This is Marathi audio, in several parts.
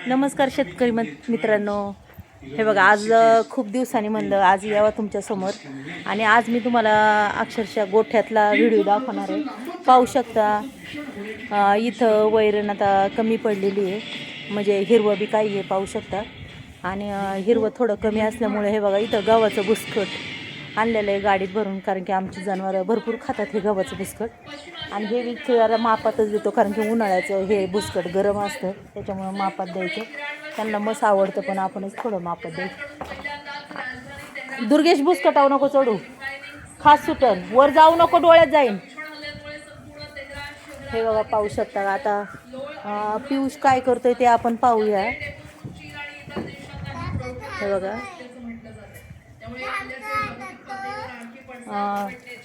नमस्कार शेतकरी मित्रांनो. हे बघा, आज खूप दिवसांनी म्हणलं आज यावं तुमच्यासमोर. आणि आज मी तुम्हाला अक्षरशः गोठ्यातला व्हिडिओ दाखवणार आहे. पाहू शकता इथं वैरण आता कमी पडलेली आहे, म्हणजे हिरवं बी काही आहे पाहू शकता. आणि हिरवं थोडं कमी असल्यामुळे हे बघा इथं गव्हाचं बुसकट आणलेलं आहे गाडीत भरून, कारण की आमची जनावरं भरपूर खातात हे गव्हाचं बुसकट. आणि हे विचारायला मापातच देतो, कारण की उन्हाळ्याचं हे बुसकट गरम असतं, त्याच्यामुळं मापात द्यायचं. त्यांना मस्त आवडतं, पण आपणच थोडं मापात द्यायचं. दुर्गेश बुसकटावं नको चढू, खास सुटन, वर जाऊ नको, डोळ्यात जाईन. हे बघा पाहू शकता. आता पियुष काय करतोय ते आपण पाहूया. हे बघा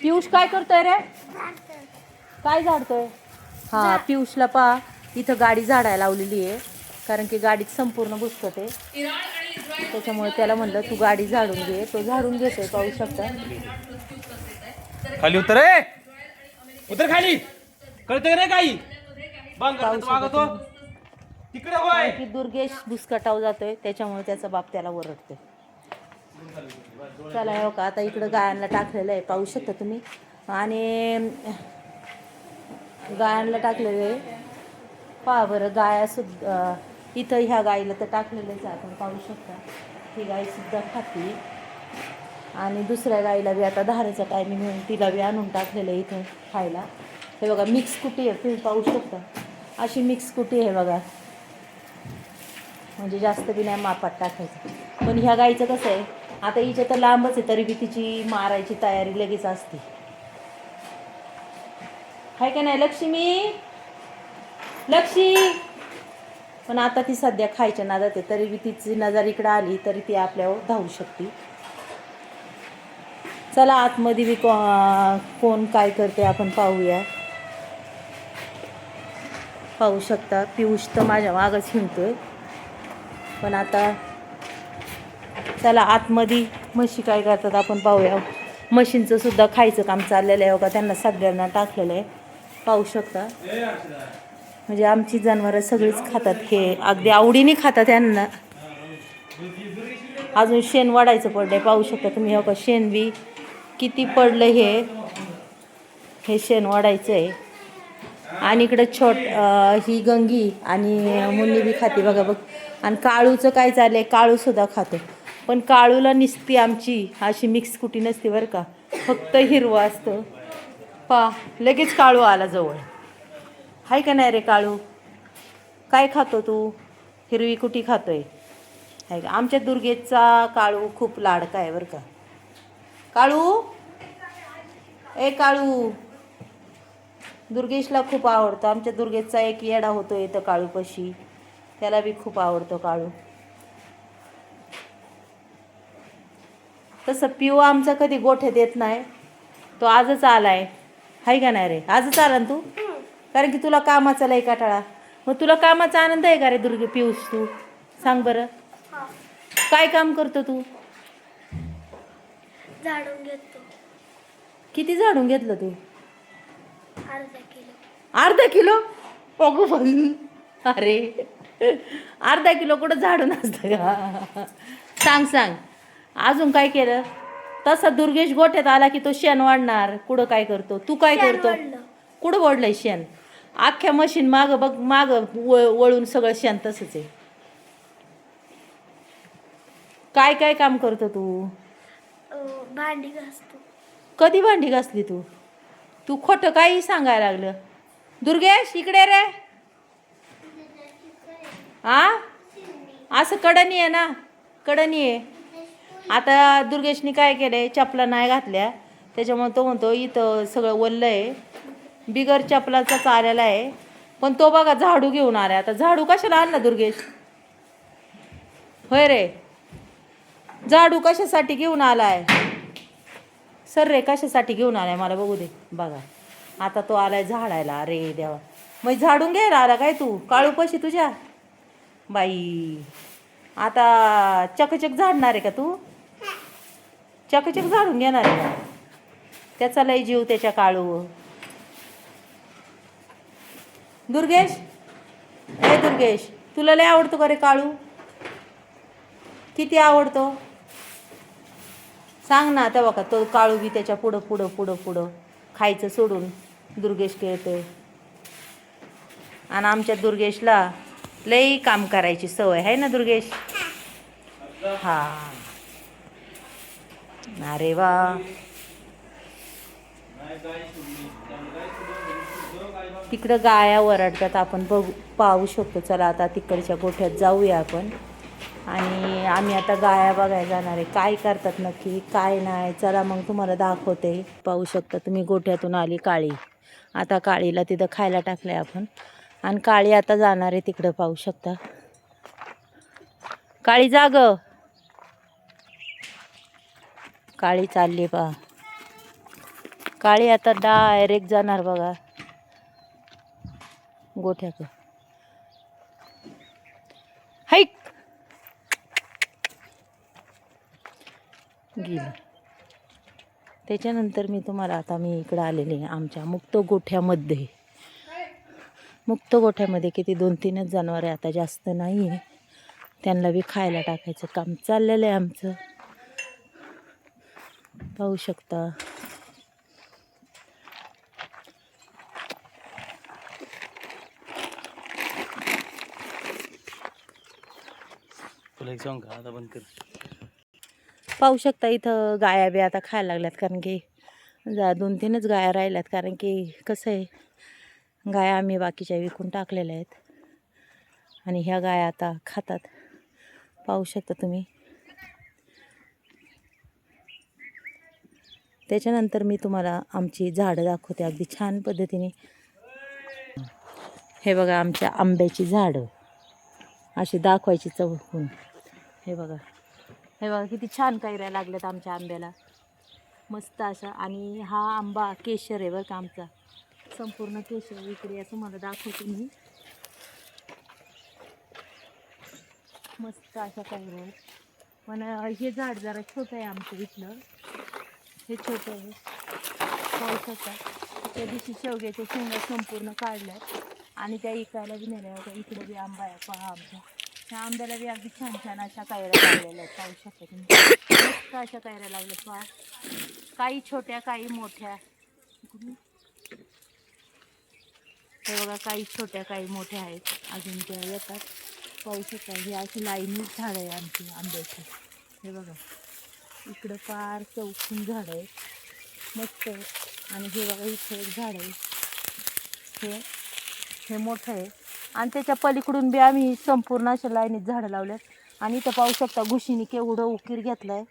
पियुष काय करतोय रे, काय झाडतोय? हां, पियुषला पहा इथं गाडी झाडायला लावलेली आहे, कारण की गाडीत संपूर्ण बुसकट आहे, त्याच्यामुळे त्याला म्हणलं तू गाडी झाडून घे. तो झाडून घेतोय पाहू शकता. खाली उतर रे, उतर खाली, कळतंय रे काही पाहू तिकडे होय. की दुर्गेश बुसकटाव जातोय, त्याच्यामुळे त्याचा बाप त्याला ओरडतोय. चला हो का, आता इकडं गायांना टाकलेलं आहे पाहू शकता तुम्ही. आणि गायांना टाकलेलं आहे पहा बरं. गायासुद्धा इथं ह्या गाईला तर टाकलेलंच आहे, आपण पाहू शकता. ही गाईसुद्धा खाते. आणि दुसऱ्या गाईला बी आता धारेचा टायमिंग होऊन तिला बी आणून टाकलेलं आहे इथं खायला. हे बघा मिक्स कुटी आहे, तुम्ही पाहू शकता. अशी मिक्स कुटी आहे बघा, म्हणजे जास्त बी नाही मापात टाकायचं. पण ह्या गाईचं कसं आहे, आता हिच्या तर लांबच आहे, तरी बी तिची मारायची तयारी लगेच असते, हाय का नाही लक्ष्मी? लक्ष्मी पण आता ती सध्या खायच्या नादात आहे, तरी बी तिची नजर इकडं आली तरी ती आपल्यावर धावू शकते. चला आतमध्ये बी कोण काय करते आपण पाहूया. पाहू शकता पियुष तर माझ्या मागच हिंडतोय. पण आता चला आतमध्ये म्हशी काय करतात आपण पाहूया. म्हशींचं सुद्धा खायचं काम चाललेलं आहे बघा, त्यांना सगळ्यांना टाकलेलं आहे पाहू शकता. म्हणजे आमची जनावरं सगळीच खातात, हे अगदी आवडीने खातात. त्यांना अजून शेण वाढायचं पडलंय पाहू शकता तुम्ही. हो का, शेण बी किती पडलं, हे शेण वाढायचं आहे. आणि इकडं ही गंगी आणि मुन्नी बी खाते बघा बघ. आणि काळूचं काय चाललंय, काळूसुद्धा खातो. पण काळूला निसती आमची अशी मिक्स कुटी नसते बरं का, फक्त हिरवं असतं. पा लगेच काळू आला जवळ. हाय का नाही रे काळू? काय खातो तू? हिरवी कुटी खातोय हाय का? आमच्या दुर्गेशचा काळू खूप लाडका आहे बरं का. काळू, ए काळू, दुर्गेशला खूप आवडतं. आमच्या दुर्गेशचा एक येडा होतो इथं काळूपाशी, त्याला बी खूप आवडतो काळू. तसं पिऊ आमचा कधी गोठ्यात येत नाही, तो आजच आलाय. हाय का नाही रे? आजच आला ना तू, कारण की तुला कामाचा लय काटाळा. मग तुला कामाचा आनंद आहे का रे दुर्गे पिऊस? तू सांग बरं, काय काम करतो तू? झाडून घेतो. किती झाडून घेतलं तू? अर्धा किलो. अर्धा किलो? अगो बाई, अरे अर्धा किलो कुठं झाडून असतं का? सांग सांग, अजून काय केलं? तसा दुर्गेश गोठ्यात आला की तो शेण वाढणार. कुठं काय करतो तू? काय करतो? कुठं वाढलंय शेण? अख्ख्या मशीन मागं बघ, मागं वळून सगळं शेण तसंच आहे. काय काय काम करतो तू? भांडी घासतो. कधी भांडी घासली तू? तू खोटं काही सांगायला लागलं. दुर्गेश इकडे रे. हा, असं कडणी आहे ना, कडणी आहे. आता दुर्गेशनी काय केलंय, चपला नाही घातल्या, त्याच्यामुळे तो म्हणतो इथं सगळं ओललं आहे, बिगर चपलाचाच आलेला आहे. पण तो बघा झाडू घेऊन आलाय. आता झाडू कशाला आणला दुर्गेश? होय रे, झाडू कशासाठी घेऊन आलाय? सर रे, कशासाठी घेऊन आलाय मला बघू दे. बघा आता तो आलाय झाडायला. अरे देवा, मग झाडून घ्यायला आला काय तू काळूपाशी तुझ्या? बाई आता चकचक झाडणार आहे का तू? चकचक झाडून घेणार आहे का? त्याचा लय जीव त्याच्या काळू. दुर्गेश, ए दुर्गेश, तुला लय आवडतो का रे काळू? किती आवडतो सांग ना. तेव्हा का तो काळू बी त्याच्या पुढं पुढं पुढं पुढं खायचं सोडून दुर्गेश खेळतोय. आणि आमच्या दुर्गेशला लई काम करायची सवय आहे ना दुर्गेश? हा. अरे वा. तिकडं गाया ओरडतात आपण बघू पाहू शकतो. चला आता तिकडच्या गोठ्यात जाऊया आपण. आणि आम्ही आता गाया बघायला जाणार आहे. काय करतात नक्की काय नाही चला मग तुम्हाला दाखवते. पाहू शकता तुम्ही गोठ्यातून आली काळी. आता काळीला तिथं खायला टाकलंय आपण. आणि काळी आता जाणार आहे तिकडं. पाहू शकता काळी जाग. काळी चालली पहा. काळी आता डायरेक्ट जाणार बघा गोठ्यात. हाईक गेली. त्याच्यानंतर मी तुम्हाला आता मी इकडं आलेले आहे आमच्या मुक्त गोठ्यामध्ये. मुक्त गोठ्यामध्ये किती 2-3च जनावर आहे आता जास्त नाही आहे. त्यांना बी खायला टाकायचं काम चाललेलं आहे आमचं. पाहू शकता. पाहू शकता इथं गाया बी आता खायला लागल्यात. कारण की 2-3च गाया राहिल्यात. कारण की कसं आहे गाया आम्ही बाकीच्या विकून टाकलेल्या आहेत. आणि ह्या गाया आता खातात. पाहू शकता तुम्ही. त्याच्यानंतर मी तुम्हाला आमची झाडं दाखवते अगदी छान पद्धतीने. हे बघा आमच्या आंब्याची झाडं अशी दाखवायची चौकून. हे बघा हे बघा किती छान कैऱ्या लागल्यात आमच्या आंब्याला मस्त अशा. आणि हा आंबा केशर आहे बरं का आमचा संपूर्ण केशर. इकडे असं मला दाखवते मी. मस्त अशा कैऱ्या आहेत. पण हे झाड जरा छोटं आहे आमचं इथलं. हे छोटं आहे पाहू शकता. त्या दिवशी शेवग्याच्या शेंगा संपूर्ण काढल्यात आणि त्या इकायला बी नेल्या होत्या. इकडे बी आंबा आहे पहा आमचा. त्या आंब्याला बी अगदी छान छान अशा कैऱ्या लागलेल्या आहेत. पाहू शकता तुम्ही मस्त अशा कैऱ्या लागल्यात पहा. काही छोट्या काही मोठ्या. हे बघा काही छोट्या काही मोठ्या आहेत अजून त्या येतात. पाहू शकता ही अशी लाईनीच झाड आहे आमची आंब्याची. हे बघा इकडं फार चौकून झाड आहे मस्त. आणि हे बघा इथं एक झाड आहे हे मोठं आहे. आणि त्याच्या पलीकडून बी आम्ही संपूर्ण अशा लाईनीत झाडं लावल्यात. आणि इथं पाहू शकता घुशीने केवढं उकीर घेतलं आहे.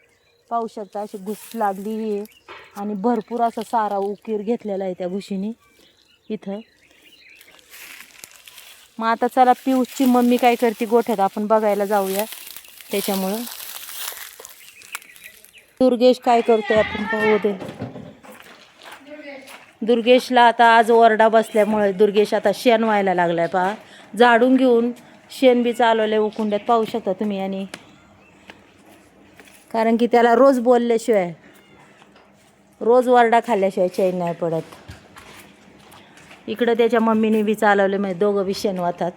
पाहू शकता अशी घुस लागलेली आहे आणि भरपूर असा सारा उकीर घेतलेला आहे त्या घुशीने इथं. मग आता चला पिऊची मम्मी काय करते गोठ्यात आपण बघायला जाऊया. त्याच्यामुळं दुर्गेश काय करतोय आपण पाहू दे. दुर्गेशला आता आज ओरडा बसल्यामुळे दुर्गेश आता शेण व्हायला लागलाय पहा. झाडून घेऊन शेण बी चालवलंय उकुंड्यात पाहू शकता तुम्ही. आणि कारण की त्याला रोज बोलल्याशिवाय रोज ओरडा खाल्ल्याशिवाय चैन नाही पडत. इकडं त्याच्या मम्मीने बी चालवले म्हणजे दोघं बी शेण वाहतात.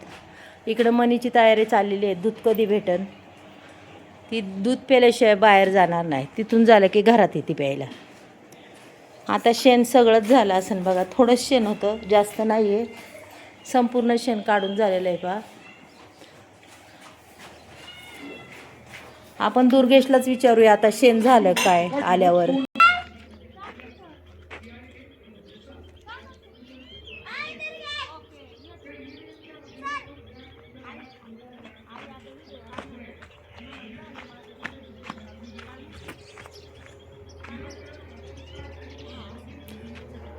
इकडं मनीची तयारी चाललेली आहे. दूध कधी भेटन ती दूध प्यायल्याशिवाय बाहेर जाणार नाही. तिथून झालं की घरात येते प्यायला. आता शेण सगळंच झालं असेल बघा. थोडंच शेण होतं जास्त नाही आहे. संपूर्ण शेण काढून झालेलं आहे पहा. आपण दुर्गेशलाच विचारूया आता शेण झालं काय आल्यावर.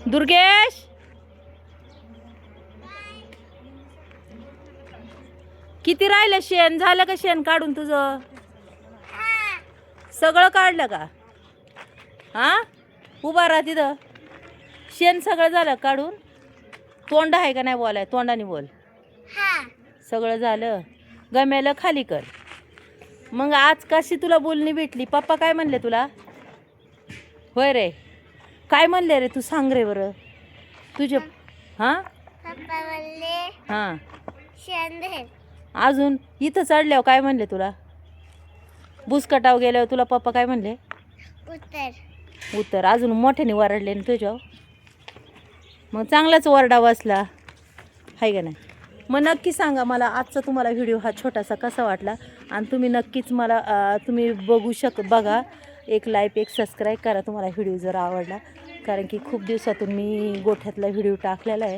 दुर्गेश किती राहिलं शेण? झालं का शेण काढून तुझं? सगळं काढलं का? हा उभा राहा तिथं. शेण सगळं झालं काढून? तोंड आहे का नाही बोलाय? तोंडाने बोल. सगळं झालं. गम्याला खाली कर. मग आज कशी तुला बोलणी भेटली? पप्पा काय म्हणले तुला? होय रे काय म्हणले रे तू सांग रे बरं तुझे. हां पप्पा म्हणले हां शेण दे. अजून इथं चढल्यावर काय म्हणले तुला? बुसकटाव गेल्यावर तुला पप्पा काय म्हणले? उतर. अजून मोठ्याने वरडले ना तुझ्यावर. मग चांगलाच ओरडा बसला हाय का नाही? मग नक्की सांगा मला आजचा तुम्हाला व्हिडिओ हा छोटासा कसा वाटला. आणि तुम्ही नक्कीच मला तुम्ही बघा. एक लाईक एक सबस्क्राईब करा तुम्हाला व्हिडिओ जर आवडला. कारण की खूप दिवसातून मी गोठ्यातला व्हिडिओ टाकलेला आहे.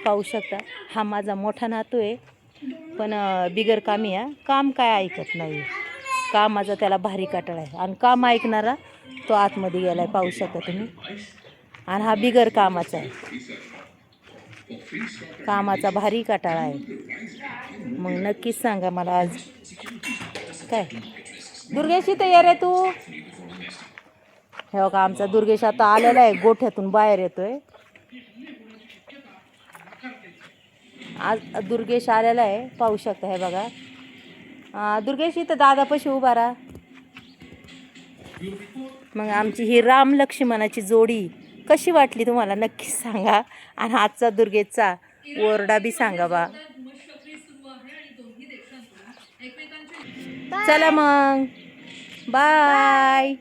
पाहू शकता. हा माझा मोठा नातू आहे. पण बिगर कामी आहे. काम काय ऐकत नाही. कामाचा त्याला भारी कटाळा आहे. आणि काम ऐकणारा तो आतमध्ये गेला आहे. पाहू शकता तुम्ही. आणि हा बिगर कामाचा आहे. कामाचा भारी कटाळा आहे. मग नक्कीच सांगा मला आज काय. दुर्गेशी तर ये रे तू. हे बघा आमचा दुर्गेश आता आलेला आहे. गोठ्यातून बाहेर येतोय. आज दुर्गेश आलेला आहे. पाहू शकता. हे बघा दुर्गेश इथं दादापाशी उभा राहा. मग आमची ही राम लक्ष्मणाची जोडी कशी वाटली तुम्हाला नक्कीच सांगा. आणि आजचा दुर्गेशचा ओरडा बी सांगा बा. चला मग बाय.